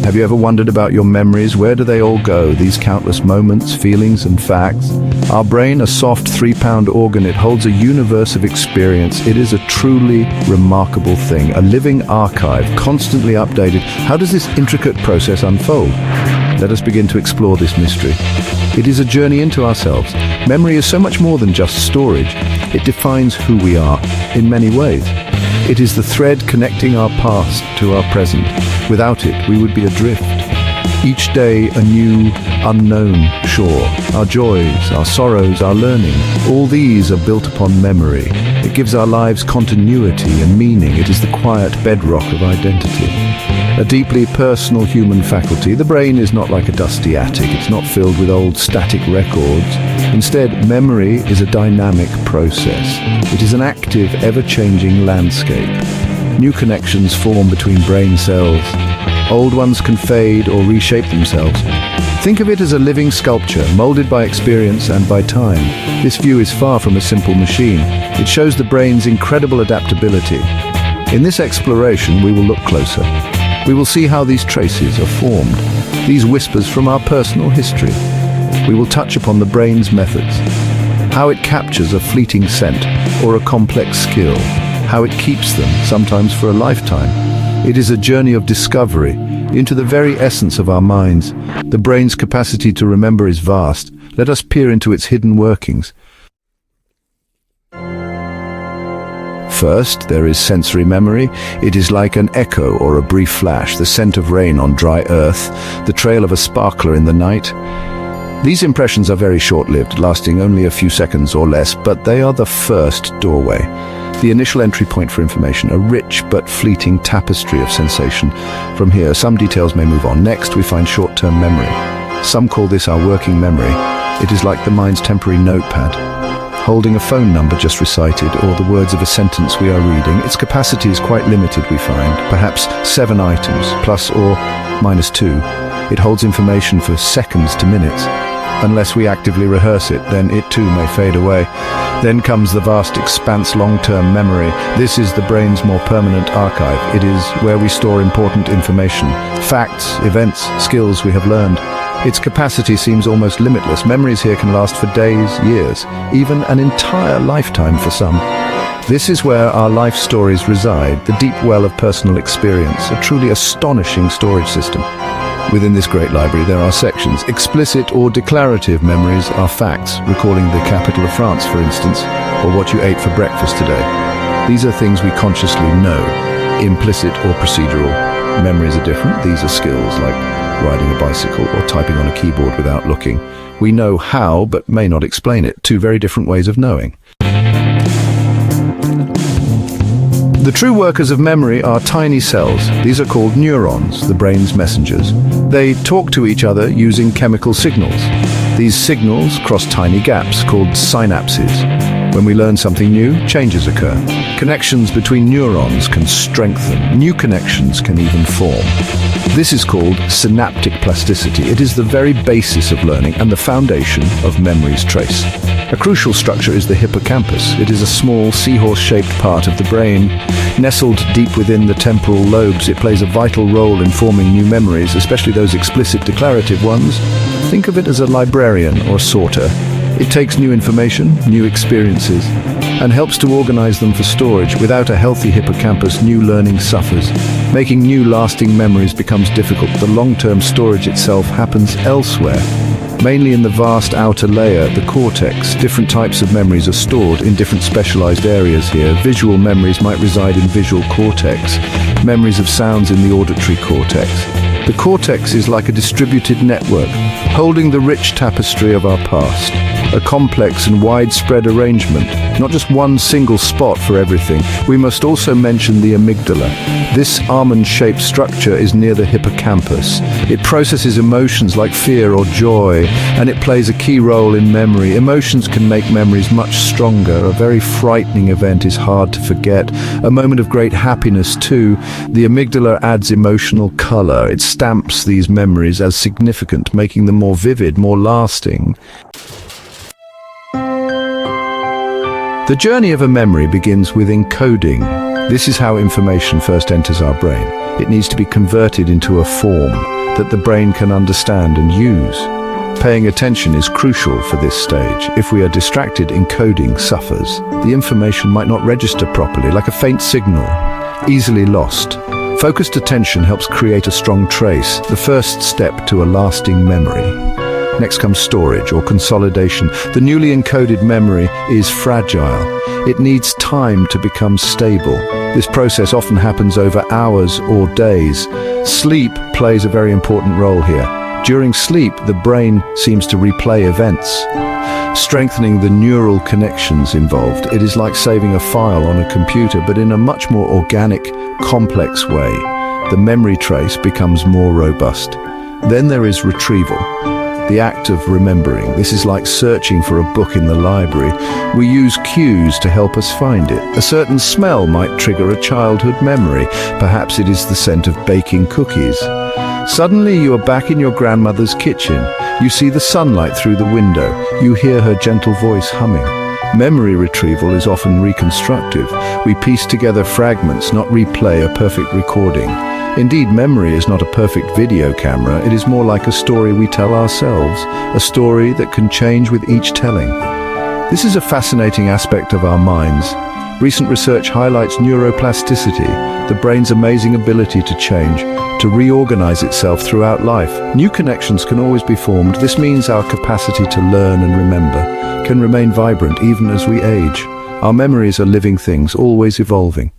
Have you ever wondered about your memories? Where do they all go? These countless moments, feelings, and facts. Our brain, a soft 3-pound organ, it holds a universe of experience. It is a truly remarkable thing, a living archive, constantly updated. How does this intricate process unfold? Let us begin to explore this mystery. It is a journey into ourselves. Memory is so much more than just storage. It defines who we are in many ways. It is the thread connecting our past to our present. Without it, we would be adrift. Each day, a new, unknown shore. Our joys, our sorrows, our learning, all these are built upon memory. It gives our lives continuity and meaning. It is the quiet bedrock of identity. A deeply personal human faculty. The brain is not like a dusty attic. It's not filled with old static records. Instead, memory is a dynamic process. It is an active, ever-changing landscape. New connections form between brain cells. Old ones can fade or reshape themselves. Think of it as a living sculpture, molded by experience and by time. This view is far from a simple machine. It shows the brain's incredible adaptability. In this exploration, we will look closer. We will see how these traces are formed, these whispers from our personal history. We will touch upon the brain's methods, how it captures a fleeting scent or a complex skill, how it keeps them, sometimes for a lifetime. It is a journey of discovery into the very essence of our minds. The brain's capacity to remember is vast. Let us peer into its hidden workings. First, there is sensory memory. It is like an echo or a brief flash, the scent of rain on dry earth, the trail of a sparkler in the night. These impressions are very short-lived, lasting only a few seconds or less, but they are the first doorway. The initial entry point for information, a rich but fleeting tapestry of sensation. From here, some details may move on. Next, we find short-term memory. Some call this our working memory. It is like the mind's temporary notepad, holding a phone number just recited or the words of a sentence we are reading. Its capacity is quite limited, we find, perhaps 7 items, plus or minus 2. It holds information for seconds to minutes. Unless we actively rehearse it, then it too may fade away. Then comes the vast expanse long-term memory. This is the brain's more permanent archive. It is where we store important information, facts, events, skills we have learned. Its capacity seems almost limitless. Memories here can last for days, years, even an entire lifetime for some. This is where our life stories reside, the deep well of personal experience, a truly astonishing storage system. Within this great library there are sections. Explicit or declarative memories are facts, recalling the capital of France, for instance, or what you ate for breakfast today. These are things we consciously know. Implicit or procedural memories are different. These are skills like riding a bicycle or typing on a keyboard without looking. We know how, but may not explain it. Two very different ways of knowing. The true workers of memory are tiny cells. These are called neurons, the brain's messengers. They talk to each other using chemical signals. These signals cross tiny gaps called synapses. When we learn something new, changes occur. Connections between neurons can strengthen. New connections can even form. This is called synaptic plasticity. It is the very basis of learning and the foundation of memory's trace. A crucial structure is the hippocampus. It is a small seahorse-shaped part of the brain. Nestled deep within the temporal lobes, it plays a vital role in forming new memories, especially those explicit declarative ones. Think of it as a librarian or sorter. It takes new information, new experiences, and helps to organize them for storage. Without a healthy hippocampus, new learning suffers. Making new lasting memories becomes difficult. The long-term storage itself happens elsewhere, mainly in the vast outer layer, the cortex. Different types of memories are stored in different specialized areas here. Visual memories might reside in visual cortex, memories of sounds in the auditory cortex. The cortex is like a distributed network, holding the rich tapestry of our past. A complex and widespread arrangement, not just one single spot for everything. We must also mention the amygdala. This almond-shaped structure is near the hippocampus. It processes emotions like fear or joy, and it plays a key role in memory. Emotions can make memories much stronger. A very frightening event is hard to forget. A moment of great happiness too. The amygdala adds emotional color. It stamps these memories as significant, making them more vivid, more lasting. The journey of a memory begins with encoding. This is how information first enters our brain. It needs to be converted into a form that the brain can understand and use. Paying attention is crucial for this stage. If we are distracted, encoding suffers. The information might not register properly, like a faint signal, easily lost. Focused attention helps create a strong trace, the first step to a lasting memory. Next comes storage or consolidation. The newly encoded memory is fragile. It needs time to become stable. This process often happens over hours or days. Sleep plays a very important role here. During sleep, the brain seems to replay events, strengthening the neural connections involved. It is like saving a file on a computer, but in a much more organic, complex way. The memory trace becomes more robust. Then there is retrieval, the act of remembering. This is like searching for a book in the library. We use cues to help us find it. A certain smell might trigger a childhood memory. Perhaps it is the scent of baking cookies. Suddenly you are back in your grandmother's kitchen. You see the sunlight through the window. You hear her gentle voice humming. Memory retrieval is often reconstructive. We piece together fragments, not replay a perfect recording. Indeed, memory is not a perfect video camera. It is more like a story we tell ourselves, a story that can change with each telling. This is a fascinating aspect of our minds. Recent research highlights neuroplasticity, the brain's amazing ability to change, to reorganize itself throughout life. New connections can always be formed. This means our capacity to learn and remember can remain vibrant even as we age. Our memories are living things, always evolving.